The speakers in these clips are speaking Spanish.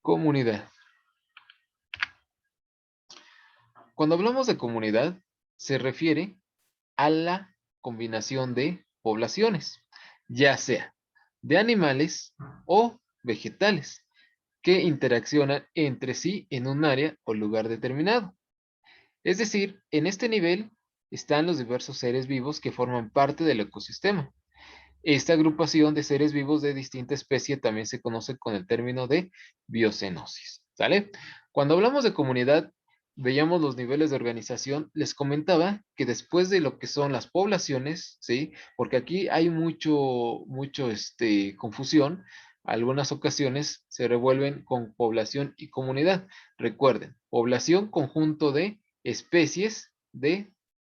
Comunidad. Cuando hablamos de comunidad, se refiere a la combinación de poblaciones, ya sea de animales o vegetales, que interaccionan entre sí en un área o lugar determinado. Es decir, en este nivel están los diversos seres vivos que forman parte del ecosistema. Esta agrupación de seres vivos de distinta especie también se conoce con el término de biocenosis, ¿sale? Cuando hablamos de comunidad, veíamos los niveles de organización. Les comentaba que después de lo que son las poblaciones, ¿sí? Porque aquí hay mucho confusión. Algunas ocasiones se revuelven con población y comunidad. Recuerden, población, conjunto de especies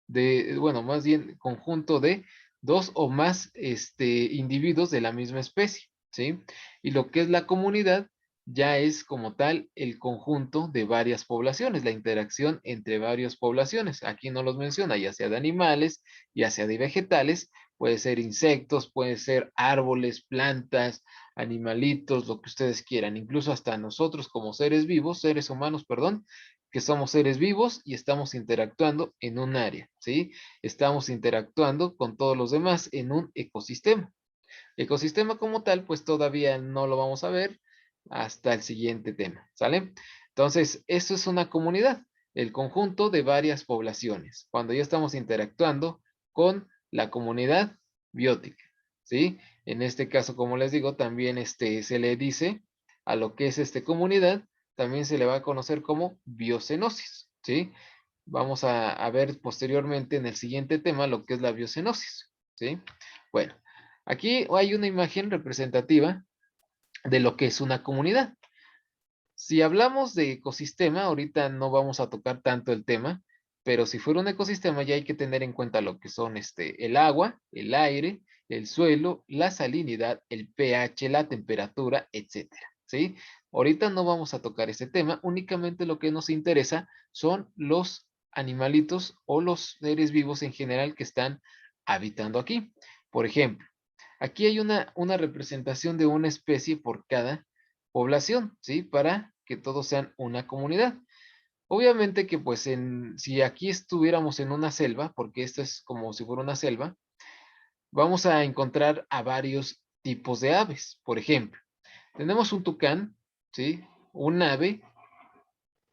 bueno, más bien conjunto de dos o más individuos de la misma especie, ¿sí? Y lo que es la comunidad ya es como tal el conjunto de varias poblaciones, la interacción entre varias poblaciones. Aquí no los menciona, ya sea de animales, ya sea de vegetales, puede ser insectos, puede ser árboles, plantas, animalitos, lo que ustedes quieran, incluso hasta nosotros como seres vivos, seres humanos, perdón, que somos seres vivos y estamos interactuando en un área, ¿sí? Estamos interactuando con todos los demás en un ecosistema. Ecosistema como tal, pues todavía no lo vamos a ver hasta el siguiente tema, ¿sale? Entonces, eso es una comunidad, el conjunto de varias poblaciones, cuando ya estamos interactuando con la comunidad biótica, ¿sí? En este caso, como les digo, también se le dice a lo que es comunidad, también se le va a conocer como biocenosis, ¿sí? Vamos a ver posteriormente en el siguiente tema lo que es la biocenosis, ¿sí? Bueno, aquí hay una imagen representativa de lo que es una comunidad. Si hablamos de ecosistema, ahorita no vamos a tocar tanto el tema, pero si fuera un ecosistema ya hay que tener en cuenta lo que son el agua, el aire, el suelo, la salinidad, el pH, la temperatura, etcétera, ¿sí? Ahorita no vamos a tocar ese tema, únicamente lo que nos interesa son los animalitos o los seres vivos en general que están habitando aquí. Por ejemplo, aquí hay una representación de una especie por cada población, ¿sí? Para que todos sean una comunidad. Obviamente que pues si aquí estuviéramos en una selva, porque esto es como si fuera una selva, vamos a encontrar a varios tipos de aves. Por ejemplo, tenemos un tucán, ¿sí? Un ave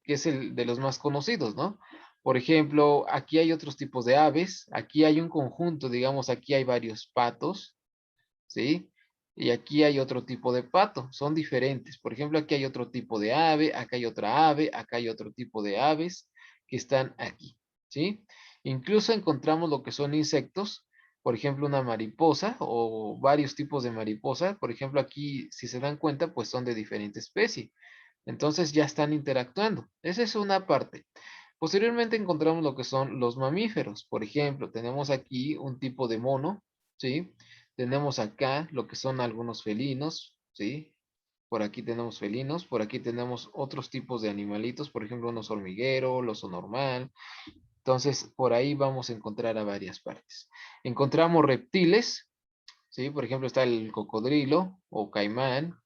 que es el de los más conocidos, ¿no? Por ejemplo, aquí hay otros tipos de aves, aquí hay un conjunto, digamos, aquí hay varios patos, ¿sí? Y aquí hay otro tipo de pato, son diferentes. Por ejemplo, aquí hay otro tipo de ave, acá hay otra ave, acá hay otro tipo de aves que están aquí, ¿sí? Incluso encontramos lo que son insectos, por ejemplo, una mariposa o varios tipos de mariposa. Por ejemplo, aquí, si se dan cuenta, pues son de diferente especie. Entonces ya están interactuando. Esa es una parte. Posteriormente encontramos lo que son los mamíferos. Por ejemplo, tenemos aquí un tipo de mono, ¿sí? Tenemos acá lo que son algunos felinos, ¿sí? Por aquí tenemos felinos, por aquí tenemos otros tipos de animalitos, por ejemplo, un oso hormiguero, el oso normal. Entonces, por ahí vamos a encontrar a varias partes. Encontramos reptiles, ¿sí? Por ejemplo, está el cocodrilo o caimán,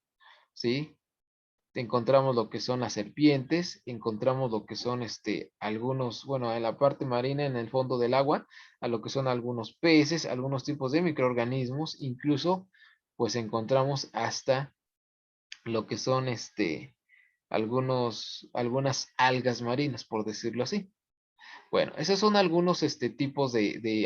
¿sí? Encontramos lo que son las serpientes, encontramos lo que son algunos, bueno, en la parte marina, en el fondo del agua, a lo que son algunos peces, algunos tipos de microorganismos, incluso pues encontramos hasta lo que son algunas algas marinas, por decirlo así. Bueno, esos son algunos tipos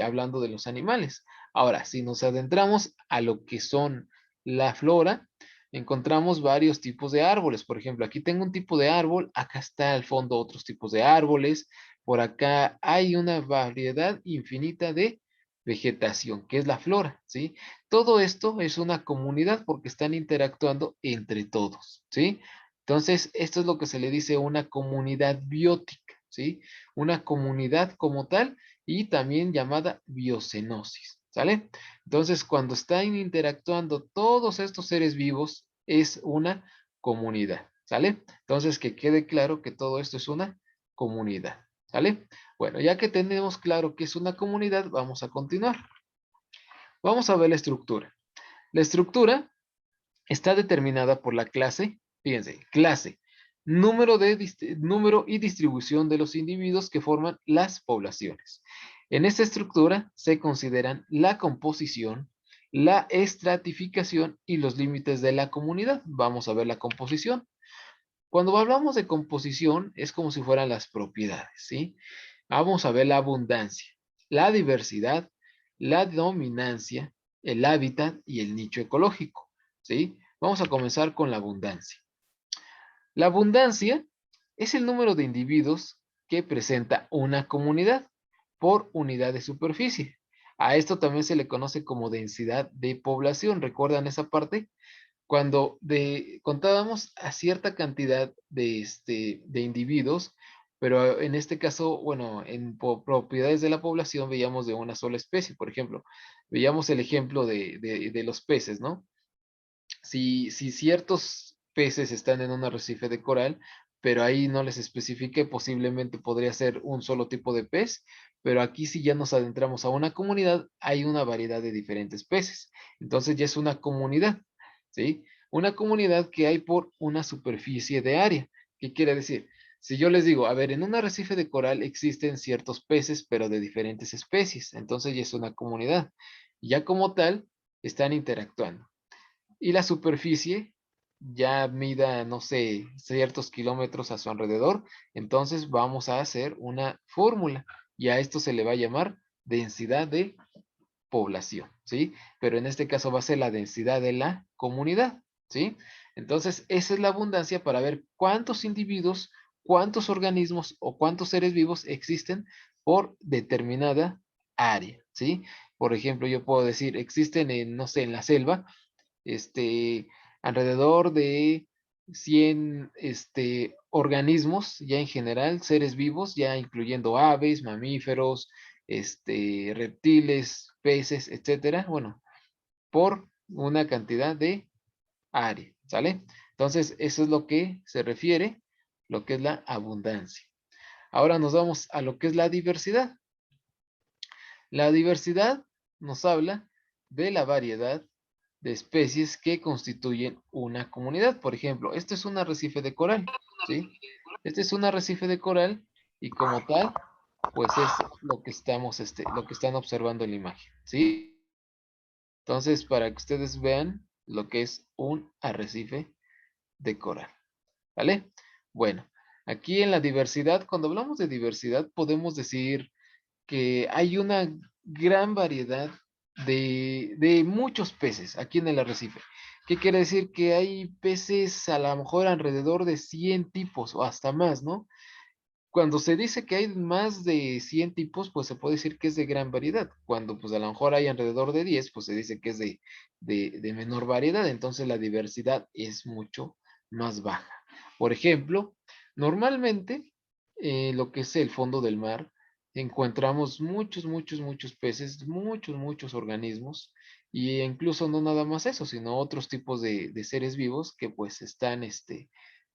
hablando de los animales. Ahora, si nos adentramos a lo que son la flora, encontramos varios tipos de árboles. Por ejemplo, aquí tengo un tipo de árbol, acá está al fondo otros tipos de árboles, por acá hay una variedad infinita de vegetación, que es la flora, ¿sí? Todo esto es una comunidad porque están interactuando entre todos, ¿sí? Entonces, esto es lo que se le dice una comunidad biótica, ¿sí? Una comunidad como tal y también llamada biocenosis, ¿sale? Entonces, cuando están interactuando todos estos seres vivos, es una comunidad, ¿sale? Entonces, que quede claro que todo esto es una comunidad, ¿sale? Bueno, ya que tenemos claro que es una comunidad, vamos a continuar. Vamos a ver la estructura. La estructura está determinada por la clase Fíjense, clase, número y distribución de los individuos que forman las poblaciones. En esta estructura se consideran la composición, la estratificación y los límites de la comunidad. Vamos a ver la composición. Cuando hablamos de composición, es como si fueran las propiedades, ¿sí? Vamos a ver la abundancia, la diversidad, la dominancia, el hábitat y el nicho ecológico, ¿sí? Vamos a comenzar con la abundancia. La abundancia es el número de individuos que presenta una comunidad por unidad de superficie. A esto también se le conoce como densidad de población. ¿Recuerdan esa parte? Cuando contábamos a cierta cantidad de individuos, pero en este caso, bueno, en propiedades de la población veíamos de una sola especie. Por ejemplo, veíamos el ejemplo de los peces, ¿no? Si ciertos peces están en un arrecife de coral, pero ahí no les especifique, posiblemente podría ser un solo tipo de pez, pero aquí si ya nos adentramos a una comunidad, hay una variedad de diferentes peces. Entonces ya es una comunidad, ¿sí? Una comunidad que hay por una superficie de área. ¿Qué quiere decir? Si yo les digo, a ver, en un arrecife de coral existen ciertos peces, pero de diferentes especies, entonces ya es una comunidad. Ya como tal, están interactuando y la superficie ya mida, no sé, ciertos kilómetros a su alrededor, entonces vamos a hacer una fórmula y a esto se le va a llamar densidad de población, ¿sí? Pero en este caso va a ser la densidad de la comunidad, ¿sí? Entonces, esa es la abundancia para ver cuántos individuos, cuántos organismos o cuántos seres vivos existen por determinada área, ¿sí? Por ejemplo, yo puedo decir, existen en, no sé, en la selva, este, alrededor de 100 organismos ya en general, seres vivos, ya incluyendo aves, mamíferos, reptiles, peces, etcétera. Bueno, por una cantidad de área, ¿sale? Entonces, eso es lo que se refiere, lo que es la abundancia. Ahora nos vamos a lo que es la diversidad. La diversidad nos habla de la variedad de especies que constituyen una comunidad. Por ejemplo, este es un arrecife de coral, ¿sí? Este es un arrecife de coral y como tal, pues es lo que estamos, lo que están observando en la imagen, ¿sí? Entonces, para que ustedes vean lo que es un arrecife de coral, ¿vale? Bueno, aquí en la diversidad, cuando hablamos de diversidad, podemos decir que hay una gran variedad de muchos peces aquí en el arrecife. ¿Qué quiere decir? Que hay peces a lo mejor alrededor de 100 tipos o hasta más, ¿no? Cuando se dice que hay más de 100 tipos, pues se puede decir que es de gran variedad. Cuando pues a lo mejor hay alrededor de 10, pues se dice que es de menor variedad. Entonces la diversidad es mucho más baja. Por ejemplo, normalmente lo que es el fondo del mar, encontramos muchos peces, muchos organismos, y incluso no nada más eso, sino otros tipos de seres vivos que pues están,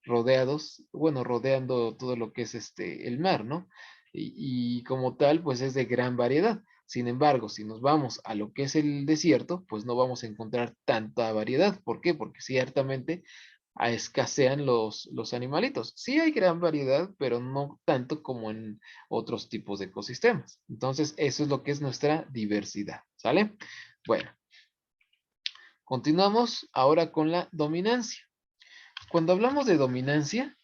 rodeados, bueno, rodeando todo lo que es el mar, ¿no? Y como tal, pues es de gran variedad. Sin embargo, si nos vamos a lo que es el desierto, pues no vamos a encontrar tanta variedad. ¿Por qué? Porque ciertamente escasean los animalitos. Sí hay gran variedad, pero no tanto como en otros tipos de ecosistemas. Entonces, eso es lo que es nuestra diversidad, ¿sale? Bueno, continuamos ahora con la dominancia. Cuando hablamos de dominancia,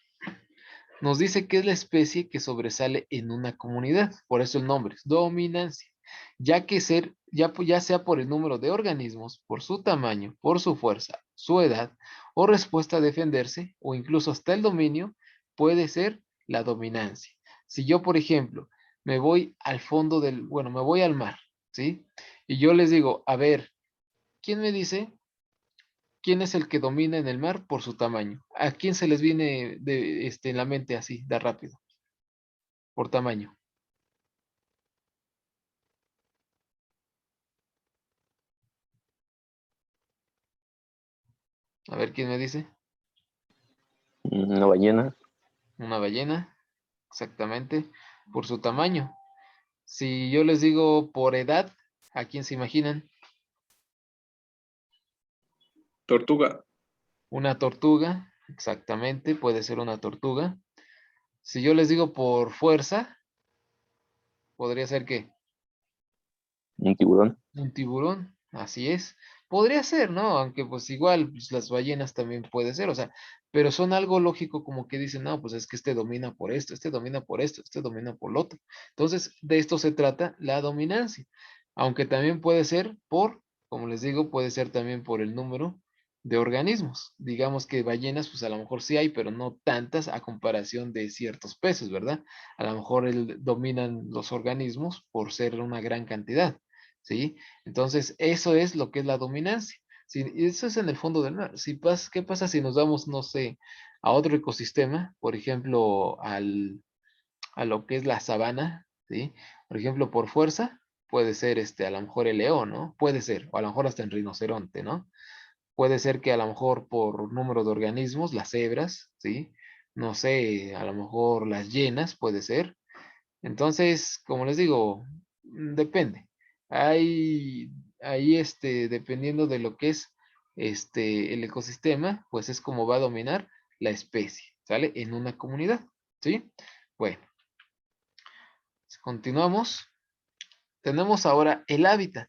nos dice que es la especie que sobresale en una comunidad, por eso el nombre es dominancia, ya sea por el número de organismos, por su tamaño, por su fuerza, su edad o respuesta a defenderse o incluso hasta el dominio, puede ser la dominancia. Si yo, por ejemplo, me voy al fondo bueno, me voy al mar, ¿sí? Y yo les digo, a ver, ¿quién me dice quién es el que domina en el mar por su tamaño? ¿A quién se les viene en la mente así, de rápido? Por tamaño. A ver quién me dice. Una ballena. Una ballena, exactamente, por su tamaño. Si yo les digo por edad, ¿a quién se imaginan? Tortuga. Una tortuga. Exactamente, puede ser una tortuga. Si yo les digo por fuerza, podría ser que Un tiburón. un tiburón, así es. Podría ser, ¿no? Aunque pues igual pues, las ballenas también puede ser, o sea, pero son algo lógico como que dicen, no, pues es que este domina por esto, este domina por esto, este domina por lo otro. Entonces, de esto se trata la dominancia. Aunque también puede ser por, como les digo, puede ser también por el número de organismos. Digamos que ballenas, pues a lo mejor sí hay, pero no tantas a comparación de ciertos peces, ¿verdad? A lo mejor dominan los organismos por ser una gran cantidad. ¿Sí? Entonces, eso es lo que es la dominancia. Si, y eso es en el fondo del mar. ¿Qué pasa si nos vamos, no sé, a otro ecosistema? Por ejemplo, a lo que es la sabana, ¿sí? Por ejemplo, por fuerza, puede ser a lo mejor el león, ¿no? Puede ser, o a lo mejor hasta el rinoceronte, ¿no? Puede ser que a lo mejor por número de organismos, las cebras, ¿sí? No sé, a lo mejor las hienas, puede ser. Entonces, como les digo, depende. Hay, dependiendo de lo que es el ecosistema, pues es como va a dominar la especie, ¿sale? En una comunidad, ¿sí? Bueno, continuamos. Tenemos ahora el hábitat.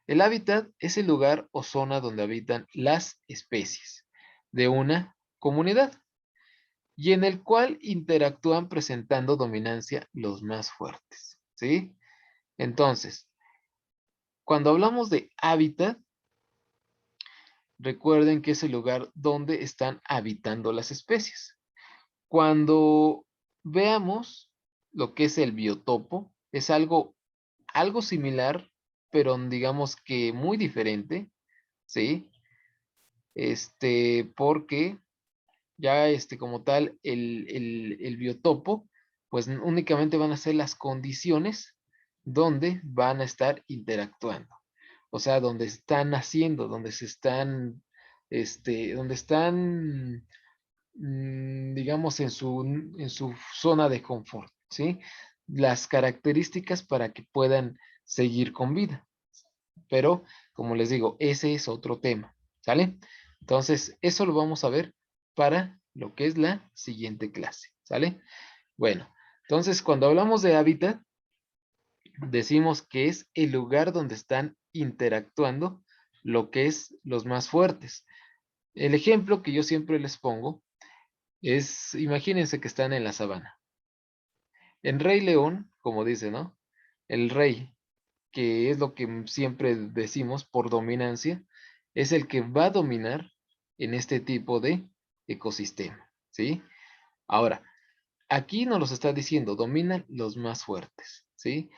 El hábitat es el lugar o zona donde habitan las especies de una comunidad y en el cual interactúan presentando dominancia los más fuertes, ¿sí? Entonces, cuando hablamos de hábitat, recuerden que es el lugar donde están habitando las especies. Cuando veamos lo que es el biotopo, es algo similar, pero digamos que muy diferente, ¿sí? Porque ya como tal, el biotopo, pues únicamente van a ser las condiciones donde van a estar interactuando. O sea, donde están naciendo, donde están, digamos, en su zona de confort, ¿sí? Las características para que puedan seguir con vida. Pero, como les digo, ese es otro tema, ¿sale? Entonces, eso lo vamos a ver para lo que es la siguiente clase, ¿sale? Bueno, entonces, cuando hablamos de hábitat, decimos que es el lugar donde están interactuando lo que es los más fuertes. El ejemplo que yo siempre les pongo es, imagínense que están en la sabana. En Rey León, como dice, ¿no? El rey, que es lo que siempre decimos por dominancia, es el que va a dominar en este tipo de ecosistema, ¿sí? Ahora, aquí nos los está diciendo, dominan los más fuertes, ¿sí?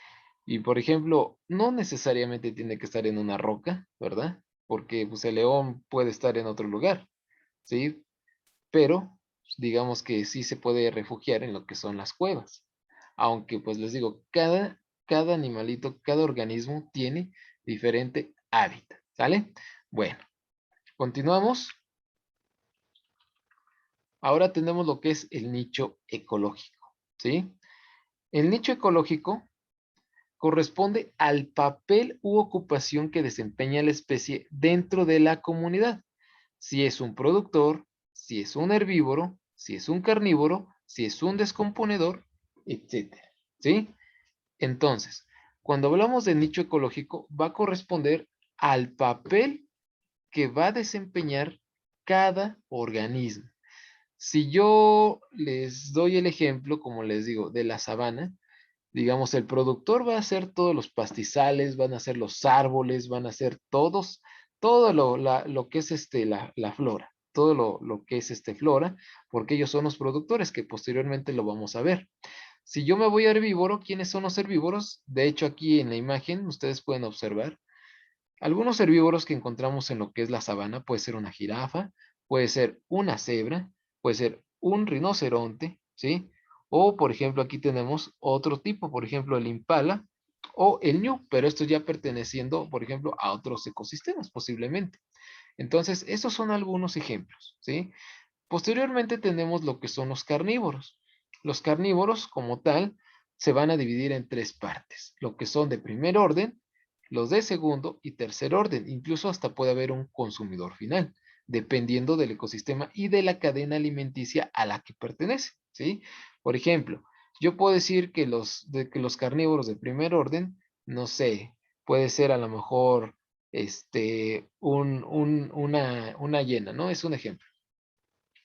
Y por ejemplo, no necesariamente tiene que estar en una roca, ¿verdad? Porque pues, el león puede estar en otro lugar, ¿sí? Pero digamos que sí se puede refugiar en lo que son las cuevas. Aunque pues les digo, cada animalito, cada organismo tiene diferente hábitat, ¿sale? Bueno, continuamos. Ahora tenemos lo que es el nicho ecológico, ¿sí? El nicho ecológico corresponde al papel u ocupación que desempeña la especie dentro de la comunidad. Si es un productor, si es un herbívoro, si es un carnívoro, si es un descomponedor, etcétera. ¿Sí? Entonces, cuando hablamos de nicho ecológico, va a corresponder al papel que va a desempeñar cada organismo. Si yo les doy el ejemplo, como les digo, de la sabana, digamos, el productor va a hacer todos los pastizales, van a hacer los árboles, van a hacer todo lo que es la flora, todo lo que es flora, porque ellos son los productores, que posteriormente lo vamos a ver. Si yo me voy a herbívoro, ¿quiénes son los herbívoros? De hecho, aquí en la imagen ustedes pueden observar algunos herbívoros que encontramos en lo que es la sabana. Puede ser una jirafa, puede ser una cebra, puede ser un rinoceronte, ¿sí? O, por ejemplo, aquí tenemos otro tipo, por ejemplo, el impala o el ñu, pero esto ya perteneciendo, por ejemplo, a otros ecosistemas, posiblemente. Entonces, estos son algunos ejemplos, ¿sí? Posteriormente tenemos lo que son los carnívoros. Los carnívoros, como tal, se van a dividir en tres partes, lo que son de primer orden, los de segundo y tercer orden, incluso hasta puede haber un consumidor final. dependiendo del ecosistema y de la cadena alimenticia a la que pertenece, ¿sí? Por ejemplo, yo puedo decir que que los carnívoros de primer orden, no sé, puede ser a lo mejor una hiena, ¿no? Es un ejemplo.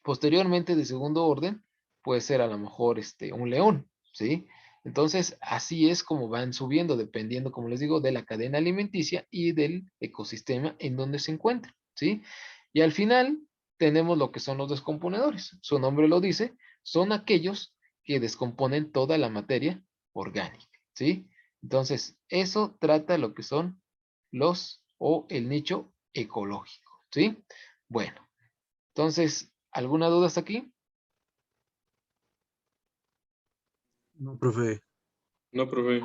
Posteriormente, de segundo orden, puede ser a lo mejor un león, ¿sí? Entonces, así es como van subiendo, dependiendo, como les digo, de la cadena alimenticia y del ecosistema en donde se encuentran, ¿sí? Y al final tenemos lo que son los descomponedores. Su nombre lo dice, son aquellos que descomponen toda la materia orgánica, ¿sí? Entonces, eso trata lo que son los o el nicho ecológico, ¿sí? Bueno, entonces, ¿alguna duda hasta aquí? No, profe. No, profe.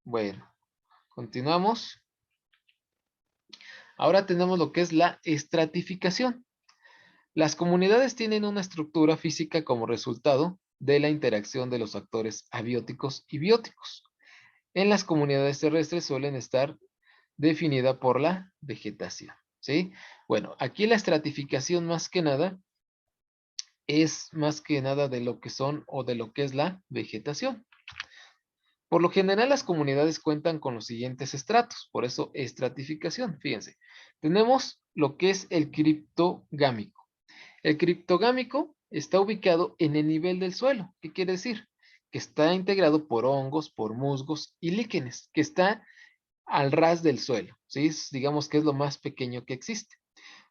Bueno, continuamos. Ahora tenemos lo que es la estratificación. Las comunidades tienen una estructura física como resultado de la interacción de los actores abióticos y bióticos. En las comunidades terrestres suelen estar definida por la vegetación, ¿sí? Bueno, aquí la estratificación más que nada es más que nada de lo que son o de lo que es la vegetación. Por lo general, las comunidades cuentan con los siguientes estratos, por eso estratificación. Fíjense, tenemos lo que es el criptogámico. El criptogámico está ubicado en el nivel del suelo. ¿Qué quiere decir? Que está integrado por hongos, por musgos y líquenes, que está al ras del suelo, ¿sí? Digamos que es lo más pequeño que existe.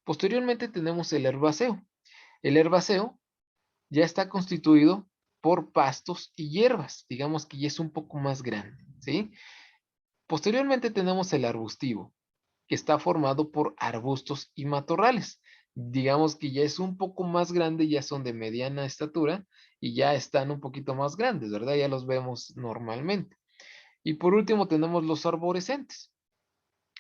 Posteriormente tenemos el herbáceo. El herbáceo ya está constituido por pastos y hierbas, digamos que ya es un poco más grande, ¿sí? Posteriormente tenemos el arbustivo, que está formado por arbustos y matorrales. Digamos que ya es un poco más grande, ya son de mediana estatura y ya están un poquito más grandes, ¿verdad? Ya los vemos normalmente. Y por último tenemos los arborescentes.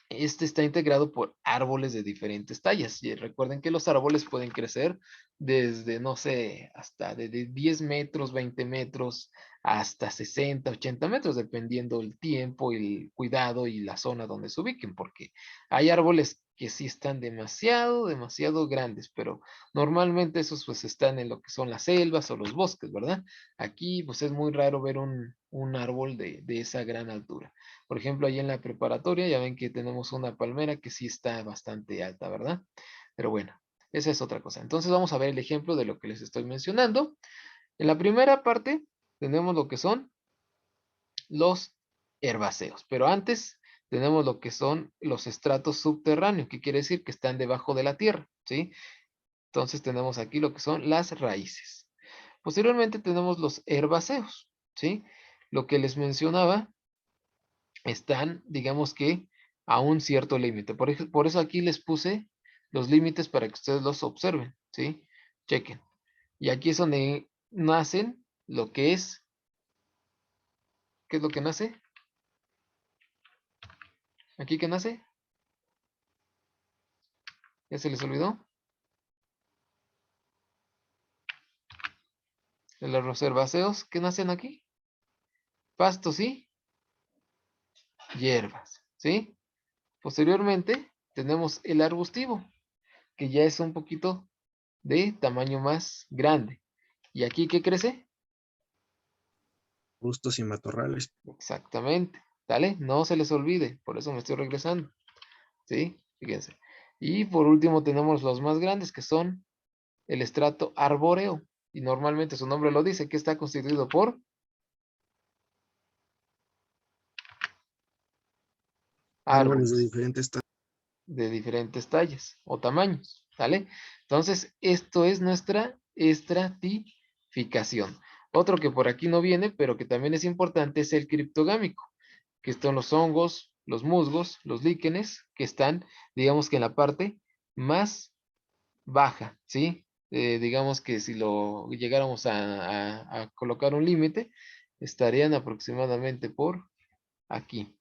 Este está integrado por árboles de diferentes tallas. Y recuerden que los árboles pueden crecer desde, no sé, hasta de 10 metros, 20 metros, hasta 60, 80 metros, dependiendo el tiempo, el cuidado y la zona donde se ubiquen, porque hay árboles que sí están demasiado, demasiado grandes, pero normalmente esos pues están en lo que son las selvas o los bosques, ¿verdad? Aquí pues es muy raro ver un árbol de esa gran altura. Por ejemplo, ahí en la preparatoria ya ven que tenemos una palmera que sí está bastante alta, ¿verdad? Pero bueno, esa es otra cosa. Entonces vamos a ver el ejemplo de lo que les estoy mencionando. En la primera parte tenemos lo que son los herbáceos, pero antes tenemos lo que son los estratos subterráneos, que quiere decir que están debajo de la tierra, ¿sí? Entonces tenemos aquí lo que son las raíces. Posteriormente tenemos los herbáceos, ¿sí? Lo que les mencionaba están, digamos que, a un cierto límite. Por eso aquí les puse los límites para que ustedes los observen, ¿sí? Chequen. Y aquí es donde nacen lo que es, ¿qué es lo que nace? ¿Aquí qué nace? ¿Ya se les olvidó? De los herbáceos, ¿qué nacen aquí? Pastos y hierbas, ¿sí? Posteriormente tenemos el arbustivo, que ya es un poquito de tamaño más grande. ¿Y aquí qué crece? Bustos y matorrales. Exactamente, ¿vale? No se les olvide, por eso me estoy regresando, ¿sí? Fíjense. Y por último tenemos los más grandes que son el estrato arbóreo. Y normalmente su nombre lo dice, que está constituido por Árboles de árboles diferentes de diferentes tallas o tamaños, ¿vale? Entonces, esto es nuestra estratificación. Otro que por aquí no viene, pero que también es importante, es el criptogámico, que son los hongos, los musgos, los líquenes, que están, digamos que en la parte más baja, ¿sí? Digamos que si lo llegáramos a colocar un límite, estarían aproximadamente por aquí,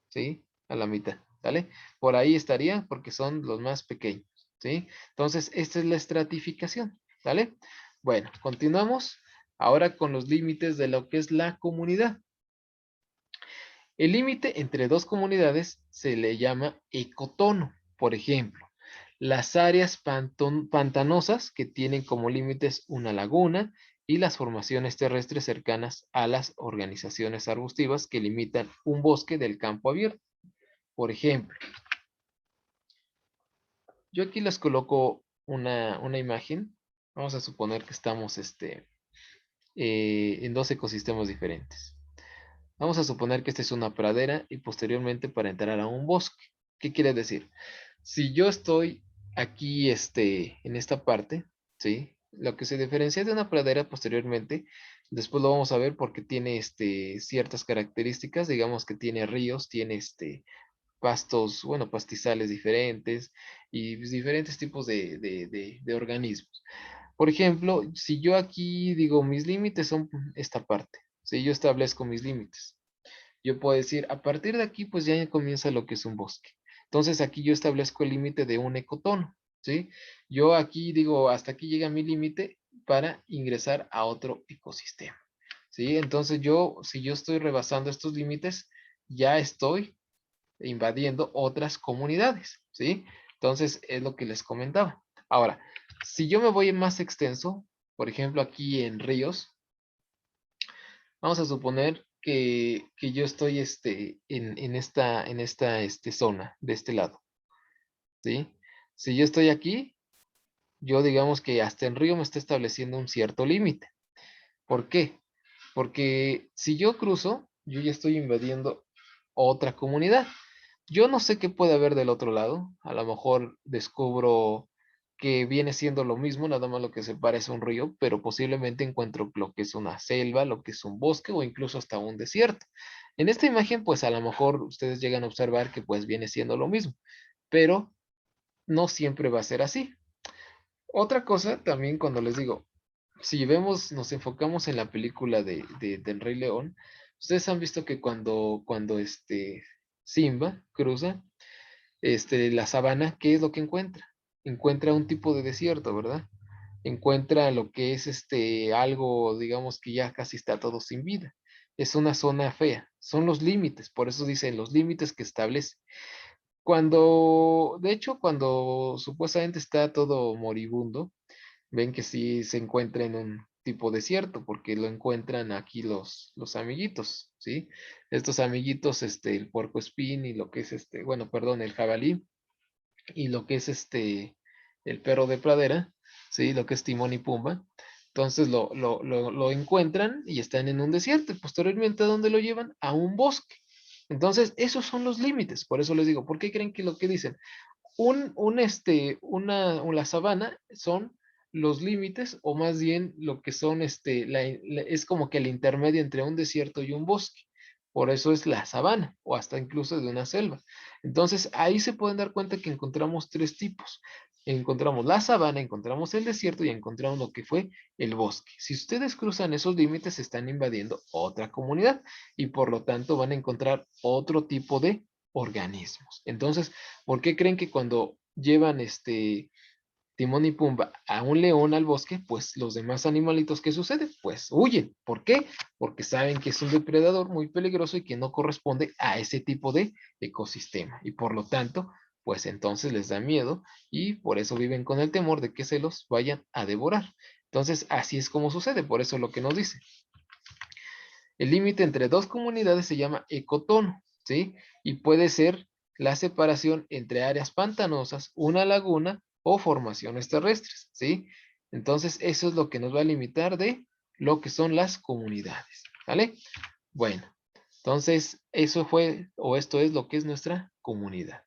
¿sí? A la mitad, ¿vale? Por ahí estaría porque son los más pequeños, ¿sí? Entonces, esta es la estratificación, ¿vale? Bueno, continuamos ahora con los límites de lo que es la comunidad. El límite entre dos comunidades se le llama ecotono. Por ejemplo, las áreas pantanosas que tienen como límites una laguna y las formaciones terrestres cercanas a las organizaciones arbustivas que limitan un bosque del campo abierto. Por ejemplo, yo aquí les coloco una imagen. Vamos a suponer que estamos en dos ecosistemas diferentes. Vamos a suponer que esta es una pradera y posteriormente para entrar a un bosque. ¿Qué quiere decir? Si yo estoy aquí en esta parte, ¿sí? Lo que se diferencia de una pradera posteriormente, después lo vamos a ver porque tiene ciertas características, digamos que tiene ríos, tiene pastos, bueno, pastizales diferentes y pues, diferentes tipos de organismos. Por ejemplo, si yo aquí digo mis límites son esta parte, si yo establezco mis límites, yo puedo decir a partir de aquí pues ya comienza lo que es un bosque. Entonces aquí yo establezco el límite de un ecotono, ¿sí? Yo aquí digo hasta aquí llega mi límite para ingresar a otro ecosistema, ¿sí? Entonces si yo estoy rebasando estos límites, ya estoy invadiendo otras comunidades, ¿sí? Entonces, es lo que les comentaba. Ahora, si yo me voy más extenso, por ejemplo, aquí en ríos, vamos a suponer que yo estoy en esta zona, de este lado, ¿sí? Si yo estoy aquí, yo digamos que hasta en río me está estableciendo un cierto límite. ¿Por qué? Porque si yo cruzo, yo ya estoy invadiendo otra comunidad. Yo no sé qué puede haber del otro lado. A lo mejor descubro que viene siendo lo mismo, nada más lo que se parece a un río, pero posiblemente encuentro lo que es una selva, lo que es un bosque o incluso hasta un desierto. En esta imagen, pues a lo mejor ustedes llegan a observar que pues viene siendo lo mismo, pero no siempre va a ser así. Otra cosa también cuando les digo, si vemos, nos enfocamos en la película del Rey León, ustedes han visto que cuando Simba cruza la sabana, ¿qué es lo que encuentra? Encuentra un tipo de desierto, ¿verdad? Encuentra lo que es algo, digamos que ya casi está todo sin vida. Es una zona fea, son los límites, por eso dicen los límites que establece. De hecho, cuando supuestamente está todo moribundo, ven que sí se encuentra en un tipo desierto, porque lo encuentran aquí los amiguitos, ¿sí? Estos amiguitos, el puercoespín y lo que es bueno, perdón, el jabalí y lo que es el perro de pradera, ¿sí? Lo que es Timón y Pumba. Entonces lo encuentran y están en un desierto y posteriormente ¿a dónde lo llevan? A un bosque. Entonces, esos son los límites. Por eso les digo, ¿por qué creen que lo que dicen? La sabana son los límites, o más bien lo que son, es como que el intermedio entre un desierto y un bosque. Por eso es la sabana, o hasta incluso de una selva. Entonces, ahí se pueden dar cuenta que encontramos tres tipos. Encontramos la sabana, encontramos el desierto y encontramos lo que fue el bosque. Si ustedes cruzan esos límites, están invadiendo otra comunidad y por lo tanto van a encontrar otro tipo de organismos. Entonces, ¿por qué creen que cuando llevan Timón y Pumba a un león al bosque, pues los demás animalitos, ¿qué sucede? Pues huyen. ¿Por qué? Porque saben que es un depredador muy peligroso y que no corresponde a ese tipo de ecosistema. Y por lo tanto, pues entonces les da miedo y por eso viven con el temor de que se los vayan a devorar. Entonces, así es como sucede, por eso es lo que nos dice. El límite entre dos comunidades se llama ecotono, ¿sí? Y puede ser la separación entre áreas pantanosas, una laguna o formaciones terrestres, ¿sí? Entonces, eso es lo que nos va a limitar de lo que son las comunidades, ¿vale? Bueno, entonces, eso fue, o esto es lo que es nuestra comunidad.